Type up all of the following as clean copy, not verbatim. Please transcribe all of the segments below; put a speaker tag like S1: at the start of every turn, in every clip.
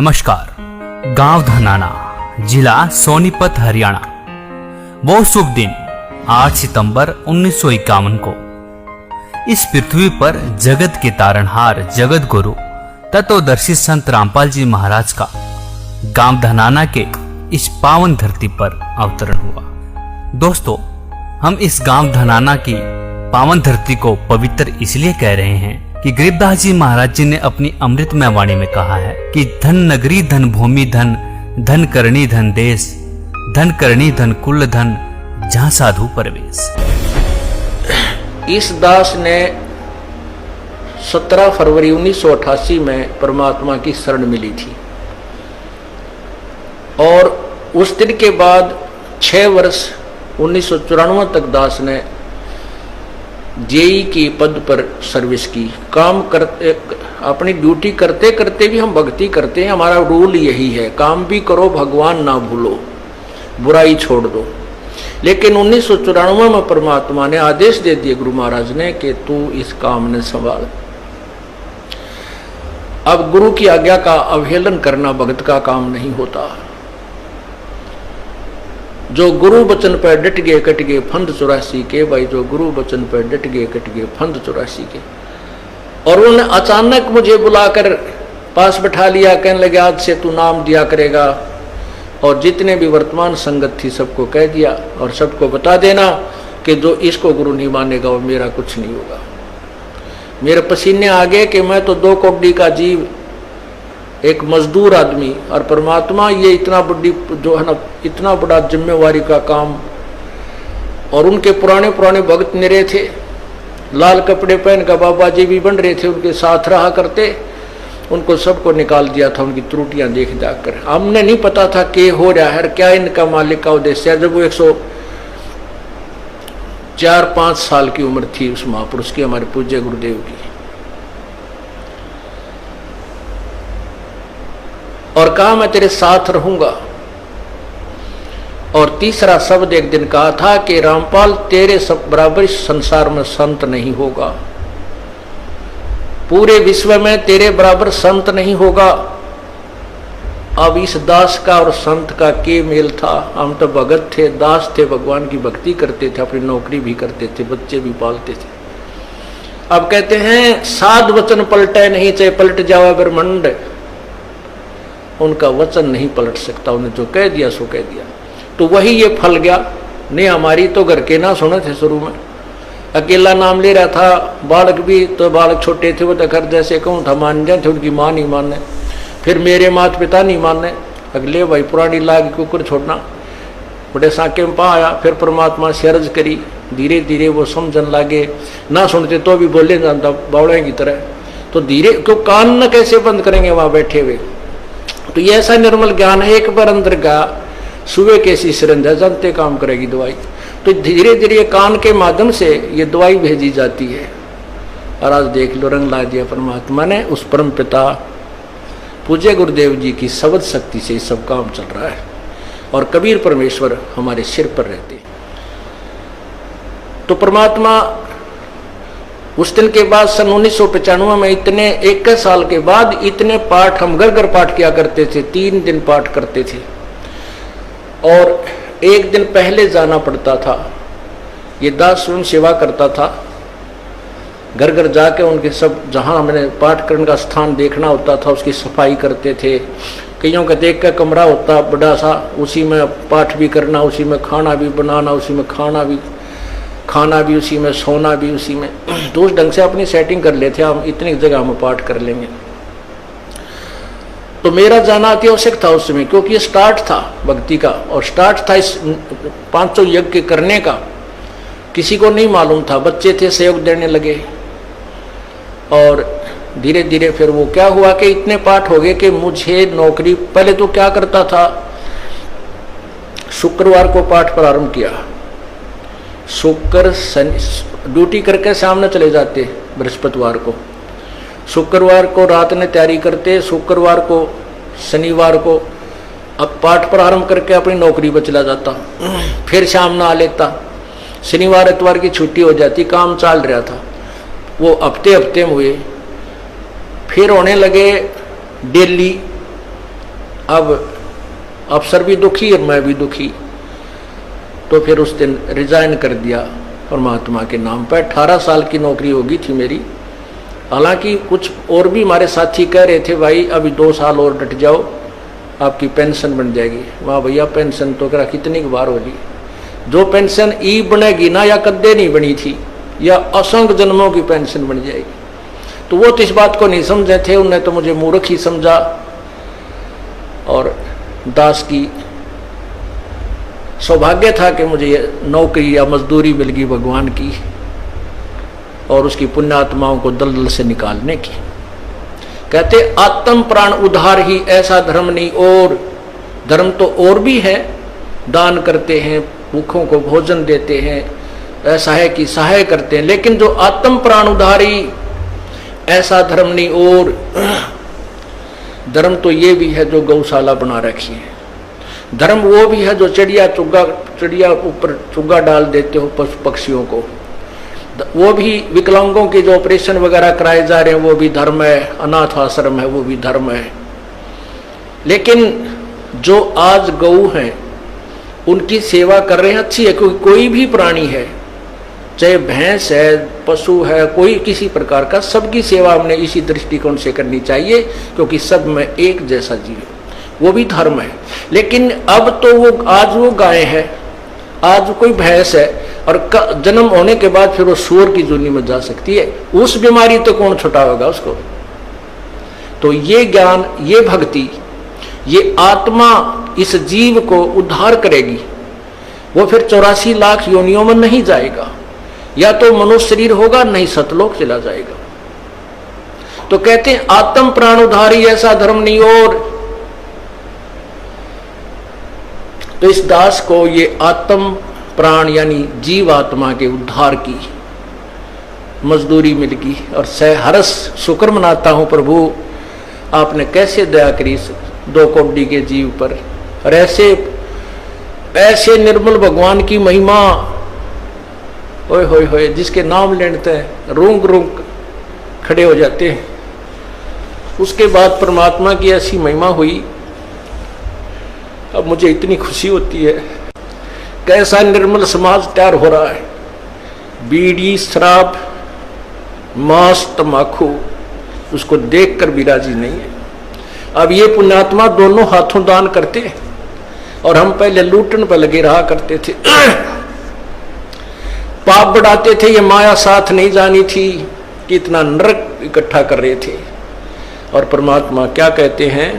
S1: नमस्कार। गांव धनाना, जिला सोनीपत, हरियाणा। वो शुभ दिन 8 सितंबर 1951 को इस पृथ्वी पर जगत के तारणहार, जगत गुरु, तत्वदर्शी संत रामपाल जी महाराज का गांव धनाना के इस पावन धरती पर अवतरण हुआ। दोस्तों, हम इस गांव धनाना की पावन धरती को पवित्र इसलिए कह रहे हैं कि गरीबदास जी महाराज जी ने अपनी अमृतमय वाणी में कहा है कि धन नगरी, धन भूमि, धन धन करणी, धन देश, धन करणी, धन कुल, धन जहां साधु परवेश।
S2: इस दास ने 17 फरवरी 1988 में परमात्मा की शरण मिली थी और उस दिन के बाद 6 वर्ष 1994 तक दास ने जेई के पद पर सर्विस की। काम करते, अपनी ड्यूटी करते करते भी हम भक्ति करते हैं। हमारा रूल यही है, काम भी करो, भगवान ना भूलो, बुराई छोड़ दो। लेकिन 1994 में परमात्मा ने आदेश दे दिए गुरु महाराज ने कि तू इस काम ने संभाल। अब गुरु की आज्ञा का अवहेलन करना भक्त का काम नहीं होता। जो गुरु वचन पर डट गए कट गए फंद 84 के। भाई, जो गुरु वचन पर डट गए कट गए फंद 84 के। और उन्होंने अचानक मुझे बुलाकर पास बैठा लिया, कहने लगे आज से तू नाम दिया करेगा। और जितने भी वर्तमान संगत थी सबको कह दिया और सबको बता देना कि जो इसको गुरु नहीं मानेगा वो मेरा कुछ नहीं होगा। मेरे पसीने आ गए कि मैं तो 2 कौड़ी का जीव, एक मजदूर आदमी, और परमात्मा ये इतना बड़ी जो है ना, इतना बड़ा जिम्मेवारी का काम। और उनके पुराने पुराने भक्त मेरे थे, लाल कपड़े पहन कर बाबा जी भी बन रहे थे, उनके साथ रहा करते। उनको सबको निकाल दिया था उनकी त्रुटियां देख जाकर। हमने नहीं पता था कि हो रहा है क्या, इनका मालिक का उद्देश्य है। जब वो 104-5 साल की उम्र थी उस महापुरुष की, हमारे पूज्य गुरुदेव की। और कहा मैं तेरे साथ रहूंगा। और तीसरा शब्द एक दिन कहा था कि रामपाल तेरे सब बराबर इस संसार में संत नहीं होगा, पूरे विश्व में तेरे बराबर संत नहीं होगा। अब इस दास का और संत का के मेल था। हम तो भगत थे, दास थे, भगवान की भक्ति करते थे, अपनी नौकरी भी करते थे, बच्चे भी पालते थे। अब कहते हैं साध वचन पलटे नहीं, चाहे पलट जावा ब्रह्मंड, उनका वचन नहीं पलट सकता। उन्हें जो कह दिया सो कह दिया। तो वही ये फल गया। नहीं, हमारी तो घर के ना सुने थे। शुरू में अकेला नाम ले रहा था, बालक भी, तो बालक छोटे थे, वो तो घर जैसे कहूँ था मान जाए थे, उनकी माँ नहीं माने, फिर मेरे माता पिता नहीं माने। अगले भाई पुरानी लाग कुकर छोड़ना, बड़े साके में पा आया। फिर परमात्मा से अर्ज करी, धीरे धीरे वो समझन लागे। ना सुनते तो भी बोले जानता बावड़े की तरह। तो धीरे क्यों कान न कैसे बंद करेंगे वहां बैठे हुए। तो ये ऐसा निर्मल ज्ञान है, एक बार अंदर का सुबह कैसी सिरंज है, जानते काम करेगी दवाई। तो धीरे धीरे कान के माध्यम से ये दवाई भेजी जाती है। और आज देख लो, रंग ला दिया परमात्मा ने। उस परम पिता पूज्य गुरुदेव जी की शब्द शक्ति से सब काम चल रहा है। और कबीर परमेश्वर हमारे सिर पर रहते। तो परमात्मा उस दिन के बाद सन 1995 में इतने 21 साल के बाद इतने पाठ हम घर घर पाठ किया करते थे। 3 दिन पाठ करते थे और एक दिन पहले जाना पड़ता था। ये दास स्वयं सेवा करता था, घर घर जाके उनके सब जहां हमने पाठ करने का स्थान देखना होता था उसकी सफाई करते थे। कईयों का देख का कमरा होता बड़ा सा, उसी में पाठ भी करना, उसी में खाना भी बनाना, उसी में खाना भी उसी में, सोना भी उसी में। तो उस ढंग से अपनी सेटिंग कर लेते, हम इतनी जगह में पाठ कर लेंगे। तो मेरा जाना अति आवश्यक था उस समय, क्योंकि ये स्टार्ट था भक्ति का और स्टार्ट था इस 500 यज्ञ करने का। किसी को नहीं मालूम था, बच्चे थे सहयोग देने लगे। और धीरे धीरे फिर वो क्या हुआ कि इतने पाठ हो गए कि मुझे नौकरी, पहले तो क्या करता था, शुक्रवार को पाठ प्रारंभ किया। शुक्र शनि ड्यूटी करके सामने चले जाते बृहस्पतिवार को, शुक्रवार को रात में तैयारी करते, शुक्रवार को शनिवार को अब पाठ प्रारंभ करके अपनी नौकरी पर चला जाता। फिर शाम ना आ लेता, शनिवार इतवार की छुट्टी हो जाती। काम चल रहा था, वो हफ्ते में हुए। फिर होने लगे डेली अब अफसर भी दुखी और मैं भी दुखी। तो फिर उस दिन रिजाइन कर दिया परमात्मा के नाम पर। 18 साल की नौकरी होगी थी मेरी। हालांकि कुछ और भी हमारे साथी कह रहे थे भाई अभी 2 साल और डट जाओ, आपकी पेंशन बन जाएगी। वाह भैया, पेंशन तो करा कितनी बार होगी। जो पेंशन ई बनेगी ना, या कद्दे नहीं बनी थी, या असंख्य जन्मों की पेंशन बन जाएगी। तो वो तो इस बात को नहीं समझे थे, उन्होंने तो मुझे मूर्ख ही समझा। और दास की सौभाग्य था कि मुझे ये नौकरी या मजदूरी मिल गई भगवान की और उसकी पुण्यात्माओं को दलदल से निकालने की। कहते आत्म प्राण उद्धार ही ऐसा धर्म नहीं और। धर्म तो और भी है, दान करते हैं, भूखों को भोजन देते हैं, ऐसा है कि सहाय करते हैं, लेकिन जो आत्म प्राण उद्धारी ऐसा धर्म नहीं और। धर्म तो ये भी है जो गौशाला बना रखी है। धर्म वो भी है जो चिड़िया ऊपर चुग्गा डाल देते हो पशु पक्षियों को। वो भी विकलांगों के जो ऑपरेशन वगैरह कराए जा रहे हैं वो भी धर्म है। अनाथ आश्रम है वो भी धर्म है। लेकिन जो आज गऊ हैं उनकी सेवा कर रहे हैं, अच्छी है। क्योंकि कोई भी प्राणी है, चाहे भैंस है, पशु है, कोई किसी प्रकार का, सबकी सेवा हमने इसी दृष्टिकोण से करनी चाहिए, क्योंकि सब में एक जैसा जीव है, वो भी धर्म है। लेकिन अब तो वो आज वो गाय है, आज कोई भैंस है, और जन्म होने के बाद फिर वो सूअर की जोनी में जा सकती है। उस बीमारी तो कौन छुटाएगा उसको। तो ये ज्ञान, ये भक्ति, ये आत्मा इस जीव को उद्धार करेगी। वो फिर 84 लाख योनियों में नहीं जाएगा, या तो मनुष्य शरीर होगा, नहीं सतलोक चला जाएगा। तो कहते हैं आत्म प्राण उद्धारी ऐसा धर्म नहीं और। तो इस दास को ये आत्म प्राण यानी जीव आत्मा के उद्धार की मजदूरी मिल गई और सहर्ष शुक्र मनाता हूं प्रभु, आपने कैसे दया करी 2 कौड़ी के जीव पर। और ऐसे निर्मल भगवान की महिमा, ओए होए होए, जिसके नाम लेते हैं रूंग रूंग खड़े हो जाते हैं। उसके बाद परमात्मा की ऐसी महिमा हुई, अब मुझे इतनी खुशी होती है। कैसा निर्मल समाज तैयार हो रहा है। बीड़ी, शराब, मांस, तंबाकू, उसको देखकर भी राजी नहीं है। अब ये पुण्यात्मा दोनों हाथों दान करते हैं, और हम पहले लूटन पर लगे रहा करते थे, पाप बढ़ाते थे। ये माया साथ नहीं जानी थी कि इतना नरक इकट्ठा कर रहे थे। और परमात्मा क्या कहते हैं,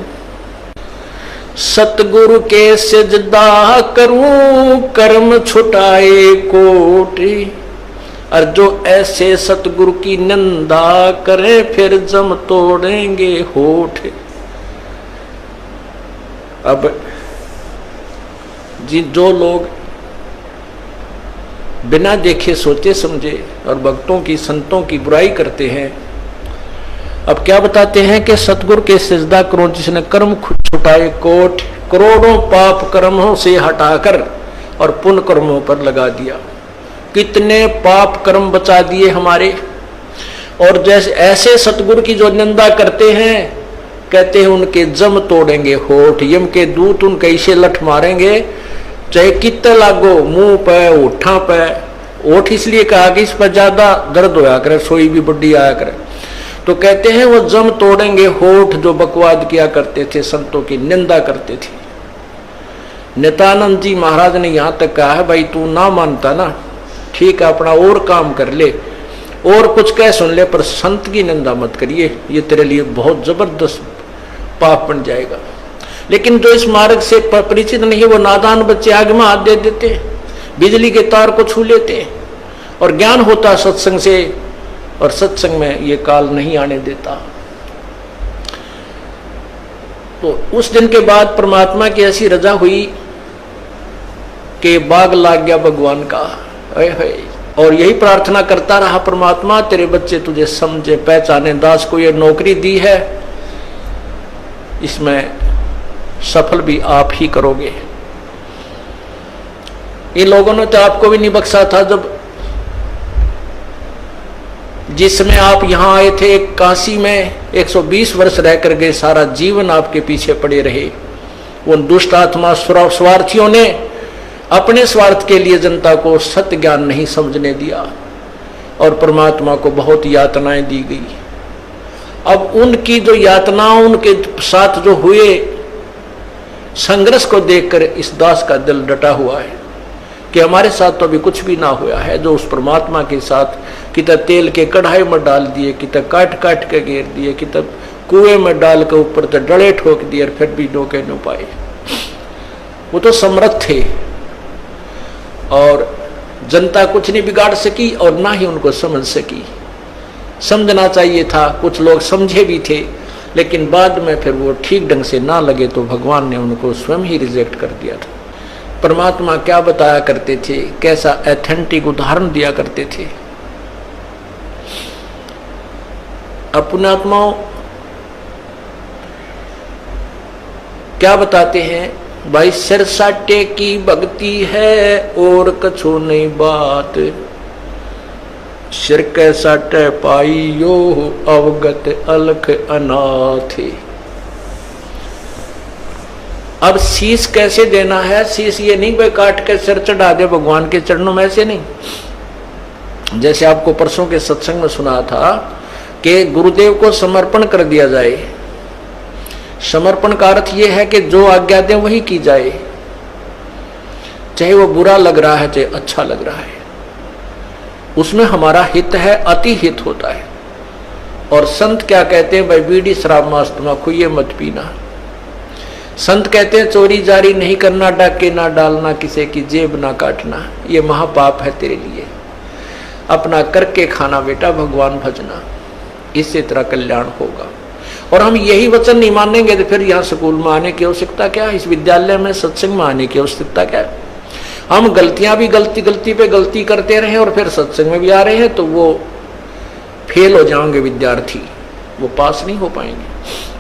S2: सतगुरु के सजदा करूं कर्म छुटाए कोटि, और जो ऐसे सतगुरु की निंदा करे फिर जम तोड़ेंगे होठ। अब जो लोग बिना देखे सोचे समझे और भक्तों की संतों की बुराई करते हैं, अब क्या बताते हैं कि सतगुरु के सजदा करो जिसने कर्म छुटाए कोट, करोड़ों पाप कर्मों से हटाकर और पुण्य कर्मों पर लगा दिया। कितने पाप कर्म बचा दिए हमारे। और जैसे ऐसे सतगुरु की जो निंदा करते हैं, कहते हैं उनके जम तोड़ेंगे होठ। यम के दूत उनके ऐसे लठ मारेंगे, चाहे कितने लागो, मुंह पे, होठा पे। होठ इसलिए कहा कि इस पर ज्यादा दर्द होया करे, सोई भी बुढ़ी आया करे। तो कहते हैं वो जम तोड़ेंगे होठ जो बकवाद किया करते थे, संतों की निंदा करते थे। नित्यानंद जी महाराज ने यहां तक कहा है, भाई तू ना मानता ना, ठीक है, अपना और काम कर ले, और कुछ कह सुन ले, पर संत की निंदा मत करिए, ये तेरे लिए बहुत जबरदस्त पाप बन जाएगा। लेकिन जो इस मार्ग से परिचित नहीं है, वो नादान बच्चे आगे में हाथ दे देते, बिजली के तार को छू लेते। और ज्ञान होता सत्संग से, और सत्संग में ये काल नहीं आने देता। तो उस दिन के बाद परमात्मा की ऐसी रजा हुई कि बाग लाग गया भगवान का। और यही प्रार्थना करता रहा, परमात्मा तेरे बच्चे तुझे समझे पहचाने। दास को ये नौकरी दी है, इसमें सफल भी आप ही करोगे। इन लोगों ने तो आपको भी नहीं बख्शा था, जब जिस समय आप यहां आए थे काशी में 120 वर्ष रह कर गए, सारा जीवन आपके पीछे पड़े रहे। उन दुष्ट आत्मा स्वार्थियों ने अपने स्वार्थ के लिए जनता को सत्य ज्ञान नहीं समझने दिया और परमात्मा को बहुत यातनाएं दी गई। अब उनकी जो यातनाओं उनके साथ जो हुए संघर्ष को देखकर इस दास का दिल डटा हुआ है कि हमारे साथ तो अभी कुछ भी ना हुआ है। जो उस परमात्मा के साथ कितना तेल के कढ़ाई में डाल दिए, कितना काट काट के घेर दिए, कितना कुएं में डाल के ऊपर तो डले ठोक दिए, फिर भी डोके न पाए। वो तो समर्थ थे और जनता कुछ नहीं बिगाड़ सकी और ना ही उनको समझ सकी। समझना चाहिए था, कुछ लोग समझे भी थे, लेकिन बाद में फिर वो ठीक ढंग से ना लगे तो भगवान ने उनको स्वयं ही रिजेक्ट कर दिया था। परमात्मा क्या बताया करते थे, कैसा एथेंटिक उदाहरण दिया करते थे। अपने आत्माओं क्या बताते हैं, भाई सिर साटे की भक्ति है और कछो नहीं बात, सिर के साटे पाई यो अवगत अलख अनाथ। अब शीश कैसे देना है, शीश ये नहीं कोई काट के सिर चढ़ा दे भगवान के चरणों में, ऐसे नहीं। जैसे आपको परसों के सत्संग में सुना था कि गुरुदेव को समर्पण कर दिया जाए। समर्पण का अर्थ यह है कि जो आज्ञा दे वही की जाए, चाहे वो बुरा लग रहा है चाहे अच्छा लग रहा है, उसमें हमारा हित है, अति हित होता है। और संत क्या कहते हैं, भाई बीड़ी शराब मांस तम्बाकू ये मत पीना। संत कहते हैं चोरी जारी नहीं करना, डाके ना डालना, किसी की जेब ना काटना, ये महापाप है तेरे लिए। अपना करके खाना बेटा, भगवान भजना, इससे तेरा कल्याण होगा। और हम यही वचन नहीं मानेंगे तो फिर यहाँ स्कूल में आने की आवश्यकता क्या, इस विद्यालय में सत्संग में आने की आवश्यकता क्या। हम गलतियां भी गलती पे गलती करते रहे और फिर सत्संग में भी आ रहे हैं तो वो फेल हो जाएंगे विद्यार्थी, वो पास नहीं हो पाएंगे।